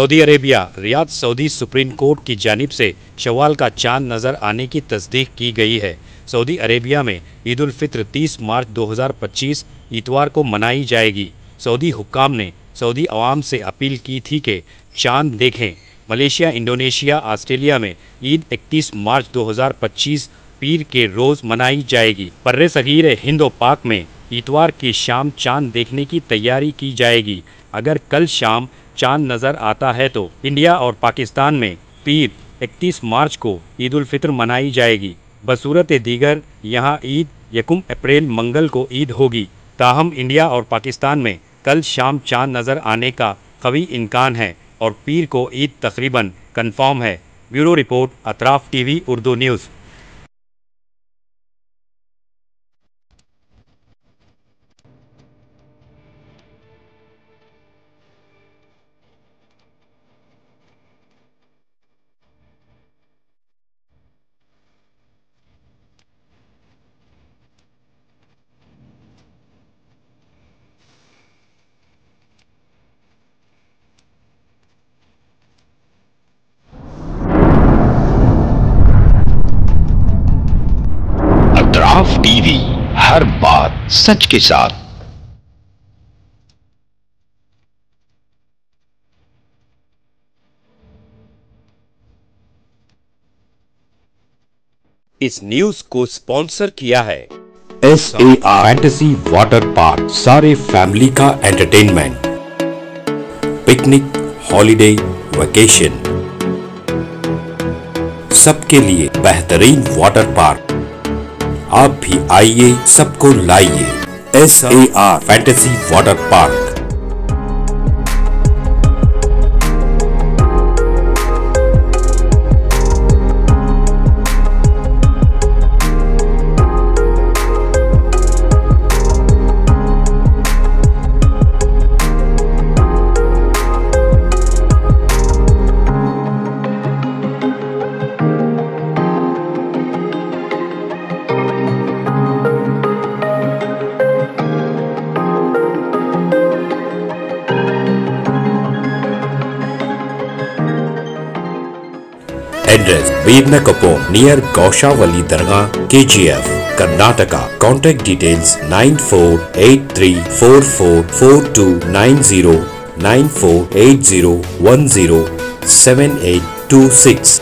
Saudi Arabia Riyadh Saudi supreme court की जानिब से शव्वाल का चांद नज़र आने की तस्दीक की गई है। सऊदी अरेबिया में ईद उल फित्र 30 मार्च 2025 इतवार को मनाई जाएगी। सऊदी हुक्काम ने सऊदी अवाम से अपील की थी कि चांद देखें। मलेशिया, इंडोनेशिया, ऑस्ट्रेलिया में ईद 31 मार्च 2025 पीर के रोज़ मनाई जाएगी। बर्रे सगीर हिंद और पाक में इतवार की शाम चांद देखने की तैयारी की जाएगी। अगर कल शाम चांद नज़र आता है तो इंडिया और पाकिस्तान में पीर 31 मार्च को ईद उल फित्र मनाई जाएगी। बसूरत दीगर यहाँ ईद 1 अप्रैल मंगल को ईद होगी। ताहम इंडिया और पाकिस्तान में कल शाम चांद नज़र आने का कवी इम्कान है और पीर को ईद तकरीबन कन्फर्म है। Bureau report, Atraf TV Urdu news. Atraf TV, हर बात सच के साथ। इस न्यूज़ को स्पॉन्सर किया है SAR फैंटेसी वाटर पार्क। सारे फैमिली का एंटरटेनमेंट, पिकनिक, हॉलिडे, वेकेशन, सबके लिए बेहतरीन वाटर पार्क। आप भी आइए, सबको लाइए। SAR fantasy water park. Address Birnakapom near Gaushavali Dargah, KGF, Karnataka. Contact details 9483444290 9480107826.